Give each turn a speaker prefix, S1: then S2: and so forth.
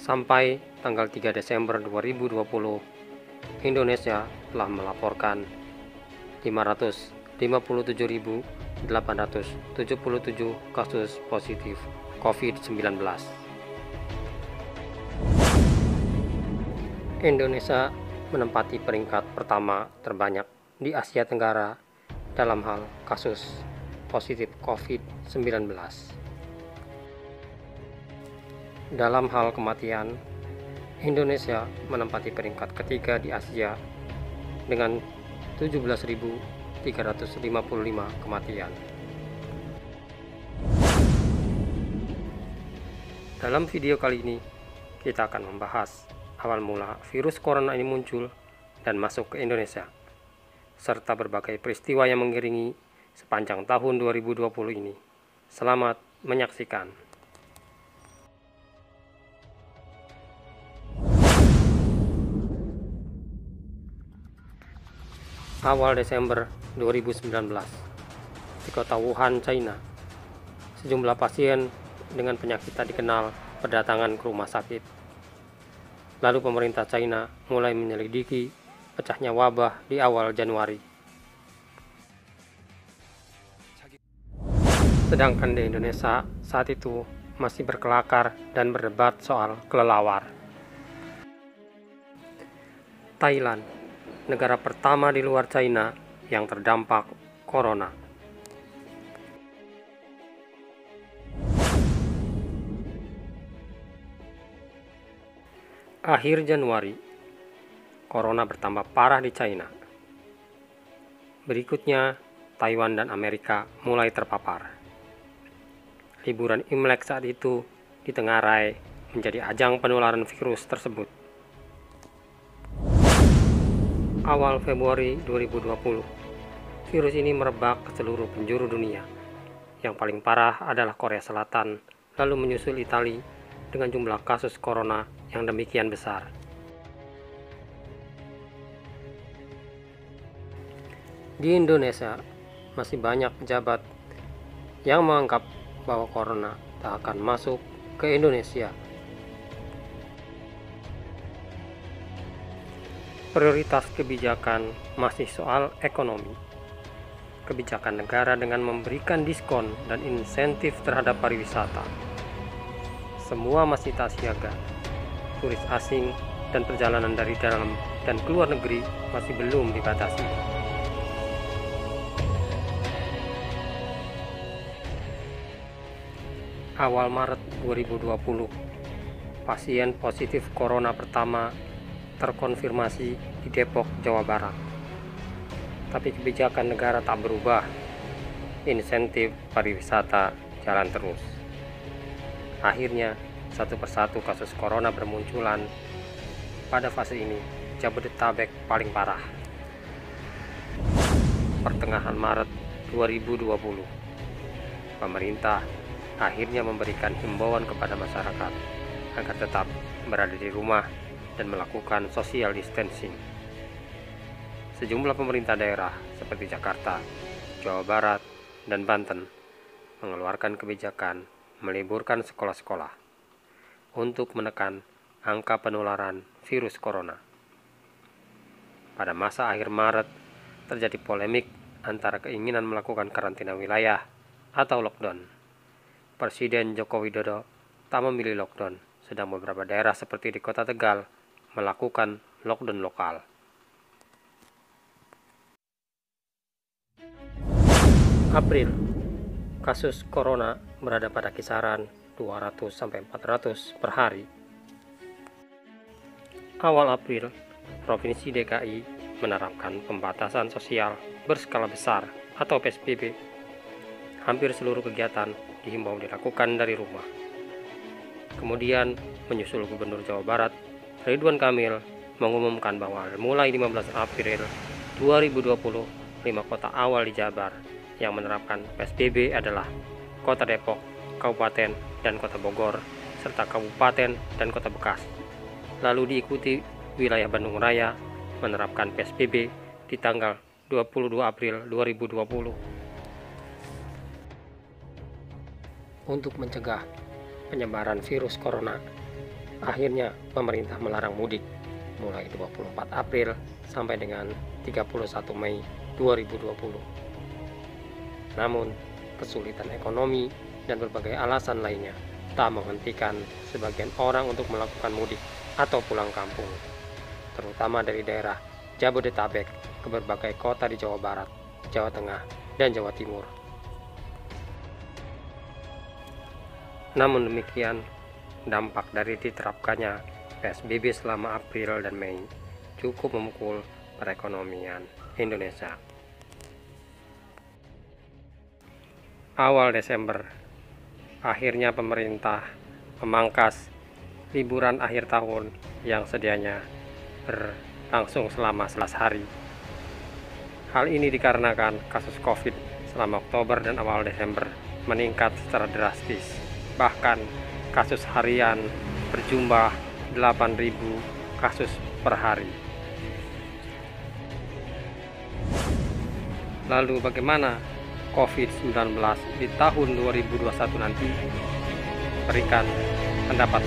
S1: Sampai tanggal 3 Desember 2020, Indonesia telah melaporkan 557.877 kasus positif COVID-19. Indonesia menempati peringkat pertama terbanyak di Asia Tenggara dalam hal kasus positif COVID-19. Dalam hal kematian, Indonesia menempati peringkat ketiga di Asia dengan 17.355 kematian. Dalam video kali ini, kita akan membahas awal mula virus corona ini muncul dan masuk ke Indonesia, serta berbagai peristiwa yang mengiringi sepanjang tahun 2020 ini. Selamat menyaksikan. Awal Desember 2019, di kota Wuhan, China, sejumlah pasien dengan penyakit tak dikenal berdatangan ke rumah sakit. Lalu pemerintah China mulai menyelidiki pecahnya wabah di awal Januari. Sedangkan di Indonesia saat itu masih berkelakar dan berdebat soal kelelawar. Thailand, negara pertama di luar China yang terdampak corona. Akhir Januari, corona bertambah parah di China. Berikutnya, Taiwan dan Amerika mulai terpapar. Liburan Imlek saat itu ditengarai menjadi ajang penularan virus tersebut. Awal Februari 2020, virus ini merebak ke seluruh penjuru dunia. Yang paling parah adalah Korea Selatan, lalu menyusul Italia dengan jumlah kasus corona yang demikian besar. Di Indonesia, masih banyak pejabat yang menganggap bahwa corona tak akan masuk ke Indonesia. Prioritas kebijakan masih soal ekonomi. Kebijakan negara dengan memberikan diskon dan insentif terhadap pariwisata. Semua masih tak siaga. Turis asing dan perjalanan dari dalam dan keluar negeri masih belum dibatasi. Awal Maret 2020, pasien positif corona pertama terkonfirmasi di Depok, Jawa Barat. Tapi kebijakan negara tak berubah. Insentif pariwisata jalan terus. Akhirnya, satu persatu kasus corona bermunculan. Pada fase ini, Jabodetabek paling parah. Pertengahan Maret 2020, pemerintah akhirnya memberikan himbauan kepada masyarakat agar tetap berada di rumah dan melakukan social distancing. Sejumlah pemerintah daerah seperti Jakarta, Jawa Barat, dan Banten mengeluarkan kebijakan meliburkan sekolah-sekolah untuk menekan angka penularan virus corona. Pada masa akhir Maret, terjadi polemik antara keinginan melakukan karantina wilayah atau lockdown. Presiden Joko Widodo tak memilih lockdown, sedang beberapa daerah seperti di Kota Tegal melakukan lockdown lokal. April, kasus corona berada pada kisaran 200-400 per hari. Awal April, Provinsi DKI menerapkan pembatasan sosial berskala besar atau PSBB. Hampir seluruh kegiatan dihimbau dilakukan dari rumah. Kemudian, menyusul Gubernur Jawa Barat, Ridwan Kamil, mengumumkan bahwa mulai 15 April 2020 5 kota awal di Jabar yang menerapkan PSBB adalah Kota Depok, Kabupaten dan Kota Bogor, serta Kabupaten dan Kota Bekasi. Lalu diikuti wilayah Bandung Raya menerapkan PSBB di tanggal 22 April 2020. Untuk mencegah penyebaran virus corona, akhirnya pemerintah melarang mudik mulai 24 April sampai dengan 31 Mei 2020. Namun, kesulitan ekonomi dan berbagai alasan lainnya tak menghentikan sebagian orang untuk melakukan mudik atau pulang kampung, terutama dari daerah Jabodetabek ke berbagai kota di Jawa Barat, Jawa Tengah, dan Jawa Timur. Namun demikian, dampak dari diterapkannya PSBB selama April dan Mei cukup memukul perekonomian Indonesia. Awal Desember, akhirnya pemerintah memangkas liburan akhir tahun yang sedianya berlangsung selama 11 hari. Hal ini dikarenakan kasus COVID selama Oktober dan awal Desember meningkat secara drastis. Bahkan kasus harian berjumlah 8.000 kasus per hari. Lalu bagaimana COVID-19 di tahun 2021 nanti? Berikan pendapat.